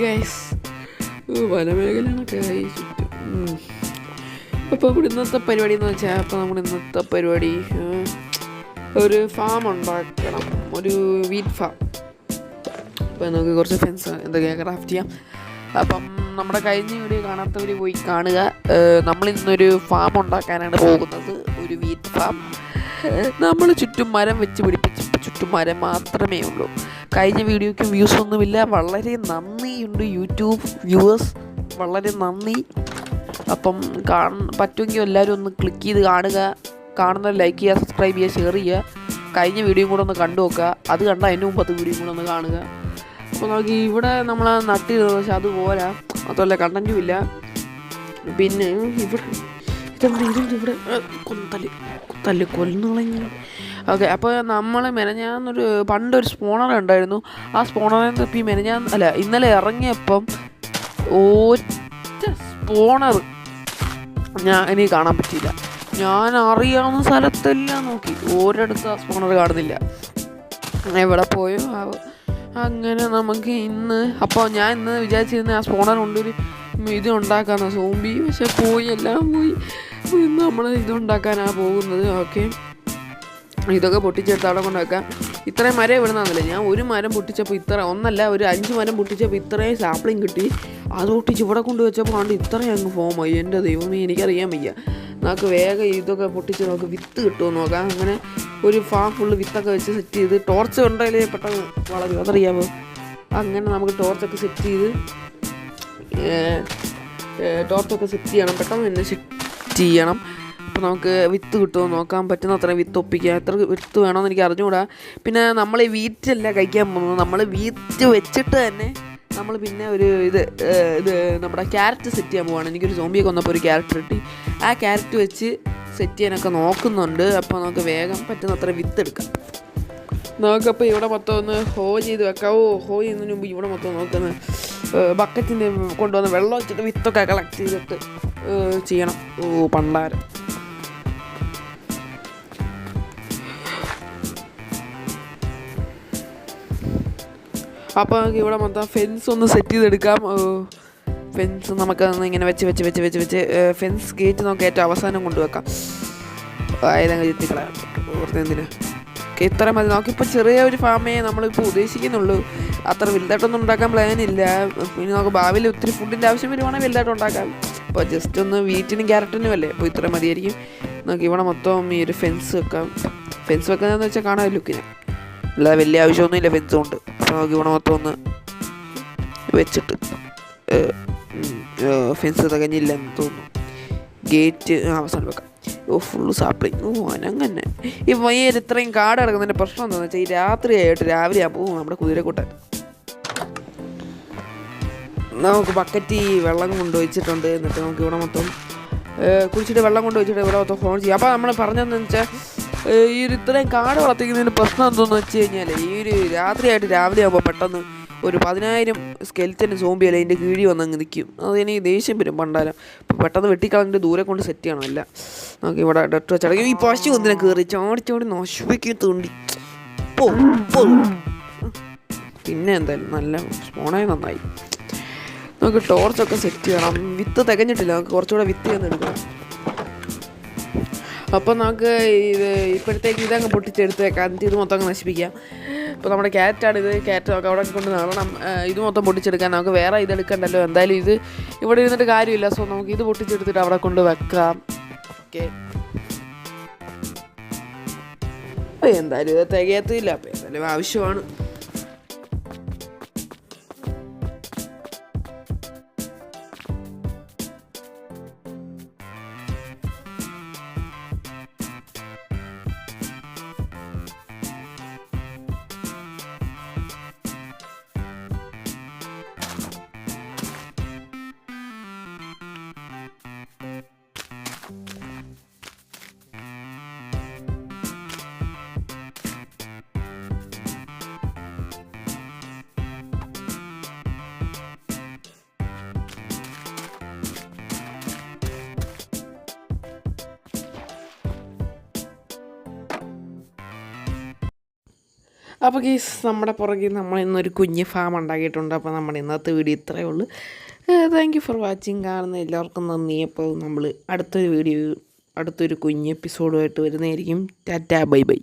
Guys വനമേഖലകളൊക്കെ ആയി ചുറ്റും. അപ്പോൾ ഇവിടെ ഇന്നത്തെ പരിപാടി എന്ന് വെച്ചാൽ നമ്മുടെ ഇന്നത്തെ പരിപാടി ഒരു ഫാം ഉണ്ടാക്കണം, ഒരു വീറ്റ് ഫാം. അപ്പോൾ നമുക്ക് കുറച്ച് ഫെൻസ് എന്തൊക്കെയാണ് ക്രാഫ്റ്റ് ചെയ്യാം. അപ്പം നമ്മുടെ കഴിഞ്ഞ വീഡിയോ കാണാത്തവർ പോയി കാണുക. നമ്മളിന്നൊരു ഫാം ഉണ്ടാക്കാനാണ് പോകുന്നത്, ഒരു വീറ്റ് ഫാം. നമ്മൾ ചുറ്റും മരം വെച്ച് പിടിപ്പിച്ച് ചുറ്റും മരം മാത്രമേ ഉള്ളൂ. കഴിഞ്ഞ വീഡിയോയ്ക്ക് വ്യൂസ് ഒന്നുമില്ല. വളരെ നന്ദിയുണ്ട് യൂട്യൂബ് വ്യൂവേഴ്സ്, വളരെ നന്ദി. അപ്പം പറ്റുമെങ്കിൽ എല്ലാവരും ഒന്ന് ക്ലിക്ക് ചെയ്ത് കാണുക. കാണുന്നത് ലൈക്ക് ചെയ്യുക, സബ്സ്ക്രൈബ് ചെയ്യുക, ഷെയർ ചെയ്യുക. കഴിഞ്ഞ വീഡിയോയും കൂടെ ഒന്ന് കണ്ടു നോക്കുക. അത് കണ്ടാൽ അതിന് മുമ്പത്തെ വീഡിയോയും കൂടെ ഒന്ന് കാണുക. അപ്പോൾ നമുക്ക് ഇവിടെ നമ്മൾ നട്ടിരുന്നത്, പക്ഷെ അത് പോരാ, അതുമല്ല കണ്ടൻറ്റും ഇല്ല. പിന്നെ ഇവിടെ കൊല്ലുകളെങ്കിൽ ഓക്കെ. അപ്പോൾ നമ്മൾ മെനഞ്ഞാന്നൊരു പണ്ടൊരു സ്പോണർ ഉണ്ടായിരുന്നു. ആ സ്പോണറിൽ നിന്ന് ഇപ്പോൾ ഇന്നലെ ഇറങ്ങിയപ്പം ഒറ്റ സ്പോണർ എനിക്ക് കാണാൻ പറ്റിയില്ല. ഞാൻ അറിയാവുന്ന സ്ഥലത്തെല്ലാം നോക്കി, ഒരിടത്ത് ആ സ്പോണർ കാണുന്നില്ല. എവിടെ പോയോ അങ്ങനെ നമുക്ക് അപ്പോൾ ഞാൻ ഇന്ന് വിചാരിച്ചിരുന്ന ആ സ്പോണർ കൊണ്ടൊരു ഇത് ഉണ്ടാക്കാമെന്ന്, സോംബി. പക്ഷെ എല്ലാം പോയി. ഇന്ന് നമ്മൾ ഇതുണ്ടാക്കാനാണ് പോകുന്നത്. ഓക്കെ, ഇതൊക്കെ പൊട്ടിച്ചെടുത്ത് അവിടെ കൊണ്ടുവെക്കാം. ഇത്രയും മരം ഇവിടെ നിന്നില്ല. ഞാൻ ഒരു മരം പൊട്ടിച്ചപ്പോൾ ഒരു 5 മരം പൊട്ടിച്ചപ്പോൾ ഇത്രയും സാപ്ലിങ് കിട്ടി. അത് പൊട്ടിച്ച് ഇവിടെ കൊണ്ടുവച്ചപ്പോൾ കണ്ട് ഇത്രയും അങ്ങ് ഫോമായി. എൻ്റെ ദൈവമേ, എനിക്കറിയാൻ വയ്യ. നമുക്ക് വേഗം ഇതൊക്കെ പൊട്ടിച്ച് നമുക്ക് വിത്ത് കിട്ടുമോ നോക്കാം. അങ്ങനെ ഒരു ഫാം ഫുള്ള് വിത്തൊക്കെ വെച്ച് സെറ്റ് ചെയ്ത്, ടോർച്ച് ഉണ്ടെങ്കിലേ പെട്ടെന്ന് വളരും, അതറിയാമോ. അങ്ങനെ നമുക്ക് ടോർച്ചൊക്കെ സെറ്റ് ചെയ്ത് പെട്ടെന്ന് തന്നെ സെറ്റ് ചെയ്യണം. അപ്പോൾ നമുക്ക് വിത്ത് കിട്ടുമോ നോക്കാൻ, പറ്റുന്ന അത്രയും വിത്ത് ഒപ്പിക്കുക. എത്ര വിത്ത് വേണമെന്ന് എനിക്ക് അറിഞ്ഞുകൂടാ. പിന്നെ നമ്മൾ ഈ വീറ്റല്ല കഴിക്കാൻ പോകുന്നത്, നമ്മൾ വീറ്റ് വെച്ചിട്ട് തന്നെ നമ്മൾ പിന്നെ ഒരു ഇത് നമ്മുടെ ക്യാരറ്റ് സെറ്റ് ചെയ്യാൻ പോവാണ്. എനിക്കൊരു സോംബിയൊക്കെ വന്നപ്പോൾ ഒരു ക്യാരറ്റ് കിട്ടി. ആ ക്യാരറ്റ് വെച്ച് സെറ്റ് ചെയ്യാനൊക്കെ നോക്കുന്നുണ്ട്. അപ്പോൾ നമുക്ക് വേഗം പറ്റുന്ന അത്ര വിത്ത് എടുക്കാം. നമുക്കപ്പോൾ ഇവിടെ മൊത്തം ഒന്ന് ഹോ ചെയ്ത് വെക്കാം. ഹോ ചെയ്യുന്നതിന് മുമ്പ് ഇവിടെ മൊത്തം നോക്കുന്നത് ബക്കറ്റിൻ്റെ കൊണ്ടുവന്ന് വെള്ളം വെച്ചിട്ട് വിത്തൊക്കെ കളക്ട് ചെയ്തിട്ട് ചെയ്യണം. പണ്ടാരം. അപ്പോൾ നമുക്ക് ഇവിടെ മൊത്തം ഫെൻസ് ഒന്ന് സെറ്റ് ചെയ്തെടുക്കാം. ഫെൻസ് നമുക്കൊന്ന് ഇങ്ങനെ വെച്ച് ഫെൻസ് ഗേറ്റ് നമുക്ക് ഏറ്റവും അവസാനം കൊണ്ടുവെക്കാം. ഏതെങ്കിലും ചുറ്റിക്കളയാം, വെറുതെ എന്തിന്. ഇത്ര മതി. നമുക്കിപ്പോൾ ചെറിയ ഒരു ഫാമേ നമ്മളിപ്പോൾ ഉദ്ദേശിക്കുന്നുള്ളൂ. അത്ര വലുതായിട്ടൊന്നും ഉണ്ടാക്കാൻ പ്ലാനില്ല. പിന്നെ നമുക്ക് ഭാവിയിൽ ഒത്തിരി ഫുഡിൻ്റെ ആവശ്യം വരുവാണെങ്കിൽ വലുതായിട്ട് ഉണ്ടാക്കാം. അപ്പോൾ ജസ്റ്റ് ഒന്ന് വീറ്റിനും ക്യാരറ്റിനും അല്ലേ, അപ്പോൾ ഇത്ര മതിയായിരിക്കും. നമുക്ക് ഇവിടെ മൊത്തം ഈ ഒരു ഫെൻസ് വെക്കാം. ഫെൻസ് വെക്കുന്നതെന്ന് വെച്ചാൽ കാണാൻ ലുക്കിന്, അല്ലാതെ വലിയ ആവശ്യമൊന്നുമില്ല ഫെൻസ് കൊണ്ട്. അപ്പോൾ നമുക്ക് ഇവിടെ മൊത്തം ഒന്ന് വെച്ചിട്ട് ഫെൻസ് തികഞ്ഞില്ലെന്ന് തോന്നുന്നു. ഗേറ്റ് അവസാനം വെക്കാം. Full sapling. അനങ്ങനെ ഈ വയ്യേര് ഇത്രയും കാട് കിടക്കുന്നതിൻ്റെ പ്രശ്നം എന്താണെന്ന് വെച്ചാൽ, ഈ രാത്രിയായിട്ട് രാവിലെ ആകുമ്പോൾ നമ്മുടെ കുതിരക്കൂട്ടൻ നമുക്ക് ബക്കറ്റ് വെള്ളം കൊണ്ടുവച്ചിട്ടുണ്ട്. എന്നിട്ട് നമുക്ക് ഇവിടെ മൊത്തം കുടിച്ചിട്ട് വെള്ളം കൊണ്ടുവച്ചിട്ട് ഇവിടെ മൊത്തം ഫോൺ ചെയ്യും. അപ്പോൾ നമ്മൾ പറഞ്ഞതെന്ന് വെച്ചാൽ, ഈ ഒരു ഇത്രയും കാട് വളർത്തിക്കുന്നതിന് പ്രശ്നം എന്താണെന്ന് വെച്ച് കഴിഞ്ഞാൽ, ഈ ഒരു രാത്രിയായിട്ട് രാവിലെ ആകുമ്പോൾ പെട്ടെന്ന് ഒരു 10,000 സ്കെൽറ്റന് സോംബി അല്ല അതിൻ്റെ കീഴി വന്നങ്ങ് നിൽക്കും. അതെനിക്ക് ദേഷ്യം വരും പണ്ടാരം. അപ്പോൾ പെട്ടെന്ന് വെട്ടിക്കളഞ്ഞിട്ട് ദൂരെ കൊണ്ട് സെറ്റ് ചെയ്യണമല്ല. നമുക്ക് ഇവിടെ ഡെറ്റ് വെച്ചടക്കും. ഈ പശു ഒന്നിനെ കയറി ചാടി നശിപ്പിക്കും തോണ്ടി. പിന്നെ എന്തായാലും നല്ല സ്പോണായി നന്നായി. നമുക്ക് ടോർച്ചൊക്കെ സെറ്റ് ചെയ്യണം. വിത്ത് തികഞ്ഞിട്ടില്ല, നമുക്ക് കുറച്ചുകൂടെ വിത്ത് ചെന്നെടുക്കണം. അപ്പം നമുക്ക് ഇപ്പോഴത്തേക്ക് ഇതങ്ങ് പൊട്ടിച്ചെടുത്തേക്കാം. എന്നിട്ട് ഇത് മൊത്തം അങ്ങ് നശിപ്പിക്കാം. ഇപ്പോൾ നമ്മുടെ ക്യാരറ്റാണിത്. ക്യാരറ്റ് നമുക്ക് അവിടെ കൊണ്ട് നടണം. ഇത് മൊത്തം പൊട്ടിച്ചെടുക്കാൻ നമുക്ക് വേറെ ഇതെടുക്കണ്ടല്ലോ. എന്തായാലും ഇത് ഇവിടെ ഇരുന്നിട്ട് കാര്യമില്ല. സോ നമുക്ക് ഇത് പൊട്ടിച്ചെടുത്തിട്ട് അവിടെ കൊണ്ട് വെക്കാം. ഓക്കെ, എന്തായാലും ഇത് തികയത്തില്ല. അപ്പോൾ എന്തായാലും ആവശ്യമാണ്. അപ്പോൾ ഗീസ് നമ്മുടെ പുറകിൽ നമ്മൾ ഇന്നൊരു കുഞ്ഞ് ഫാം ഉണ്ടാക്കിയിട്ടുണ്ട്. അപ്പോൾ നമ്മുടെ ഇന്നത്തെ വീഡിയോ ഇത്രയേ ഉള്ളൂ. Thank you for watching. കാണുന്ന എല്ലാവർക്കും നന്ദി. അപ്പോൾ നമ്മൾ അടുത്തൊരു കുഞ്ഞ് എപ്പിസോഡുമായിട്ട് വരുന്നതായിരിക്കും. Tata bye bye.